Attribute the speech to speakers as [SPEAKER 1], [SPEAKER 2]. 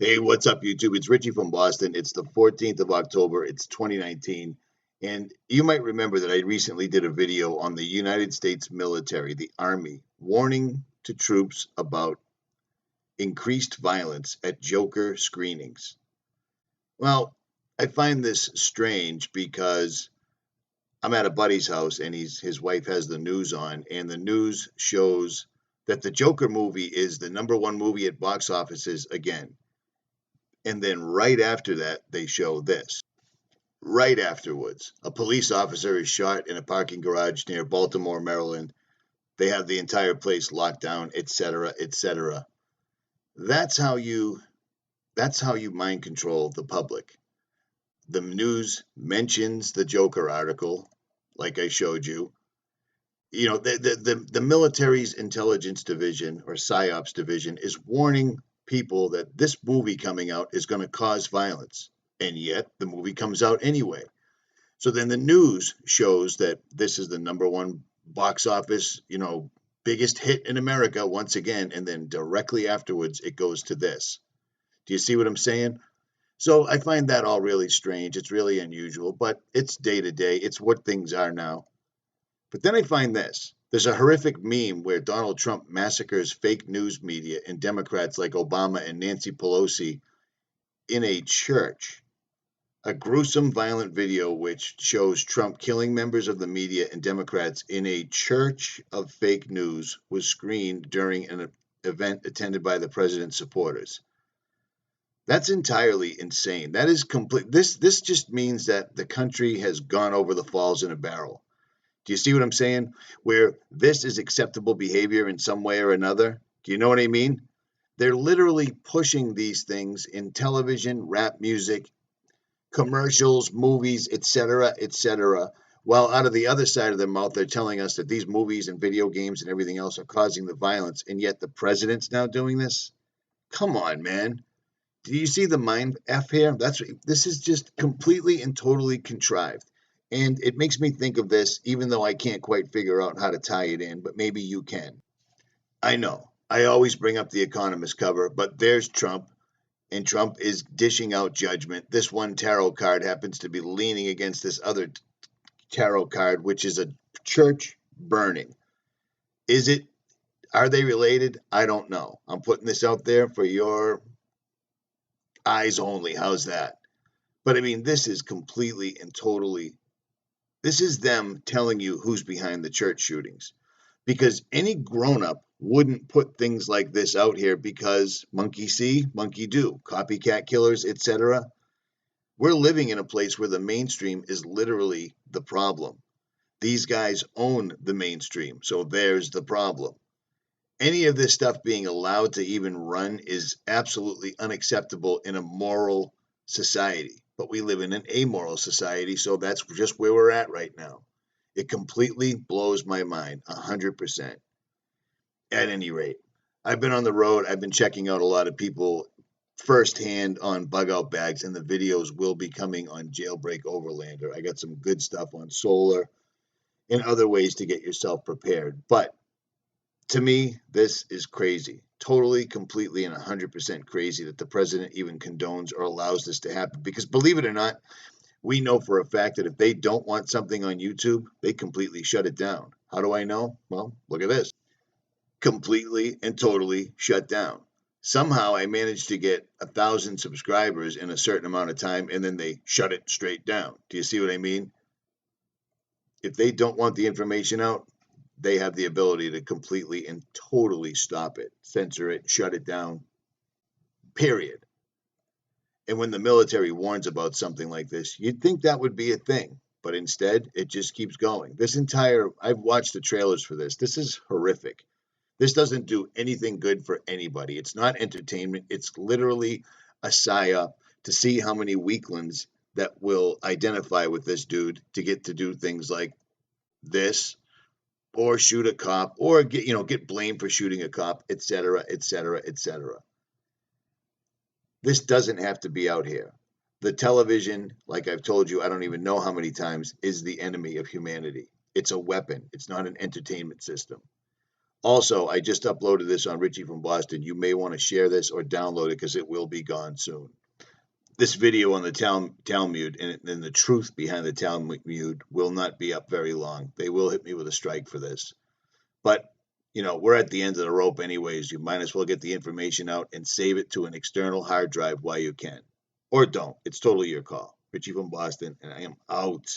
[SPEAKER 1] Hey, what's up, YouTube? It's Richie from Boston. It's the 14th of October. It's 2019. And you might remember that I recently did a video on the United States military, the Army, warning to troops about increased violence at Joker screenings. Well, I find this strange because I'm at a buddy's house and his wife has the news on, and the news shows that the Joker movie is the #1 movie at box offices again. And then right after that, they show this. Right afterwards, a police officer is shot in a parking garage near Baltimore, Maryland. They have the entire place locked down, etc., etc. That's how you mind control the public. The news mentions the Joker article, like I showed you. You know, the military's intelligence division, or Psyops division, is warning people that this movie coming out is going to cause violence, and yet the movie comes out anyway. So then the news shows that this is the #1 box office, biggest hit in America once again, and then directly afterwards it goes to this. Do you see what I'm saying? So I find that all really strange. It's really unusual, but it's day to day. It's what things are now. But then I find this. There's a horrific meme where Donald Trump massacres fake news media and Democrats like Obama and Nancy Pelosi in a church. A gruesome, violent video which shows Trump killing members of the media and Democrats in a church of fake news was screened during an event attended by the president's supporters. That's entirely insane. That is complete. This just means that the country has gone over the falls in a barrel. Do you see what I'm saying? Where this is acceptable behavior in some way or another. Do you know what I mean? They're literally pushing these things in television, rap music, commercials, movies, etc., etc. While out of the other side of their mouth, they're telling us that these movies and video games and everything else are causing the violence, and yet the president's now doing this? Come on, man. Do you see the mind F here? This is just completely and totally contrived. And it makes me think of this, even though I can't quite figure out how to tie it in, but maybe you can. I know, I always bring up the Economist cover, but there's Trump, and Trump is dishing out judgment. This one tarot card happens to be leaning against this other tarot card, which is a church burning. Are they related? I don't know. I'm putting this out there for your eyes only. How's that? But I mean, this is completely and totally, this is them telling you who's behind the church shootings. Because any grown-up wouldn't put things like this out here because monkey see, monkey do, copycat killers, etc. We're living in a place where the mainstream is literally the problem. These guys own the mainstream, so there's the problem. Any of this stuff being allowed to even run is absolutely unacceptable in a moral society. But we live in an amoral society, so that's just where we're at right now. It completely blows my mind, 100%. At any rate, I've been on the road. I've been checking out a lot of people firsthand on bug out bags, and the videos will be coming on Jailbreak Overlander. I got some good stuff on solar and other ways to get yourself prepared. But to me, this is crazy. Totally, completely, and 100% crazy that the president even condones or allows this to happen. Because believe it or not, we know for a fact that if they don't want something on YouTube, they completely shut it down. How do I know? Well, look at this. Completely and totally shut down. Somehow I managed to get 1,000 subscribers in a certain amount of time, and then they shut it straight down. Do you see what I mean? If they don't want the information out, they have the ability to completely and totally stop it, censor it, shut it down, period. And when the military warns about something like this, you'd think that would be a thing, but instead it just keeps going. I've watched the trailers for this. This is horrific. This doesn't do anything good for anybody. It's not entertainment. It's literally a psyop to see how many weaklings that will identify with this dude to get to do things like this, or shoot a cop, or get blamed for shooting a cop, etc., etc., etc. This doesn't have to be out here. The television, like I've told you, I don't even know how many times, is the enemy of humanity. It's a weapon. It's not an entertainment system. Also, I just uploaded this on Richie from Boston. You may want to share this or download it because it will be gone soon. This video on the Talmud and the truth behind the Talmud will not be up very long. They will hit me with a strike for this. But, we're at the end of the rope anyways. You might as well get the information out and save it to an external hard drive while you can. Or don't. It's totally your call. Richie from Boston, and I am out.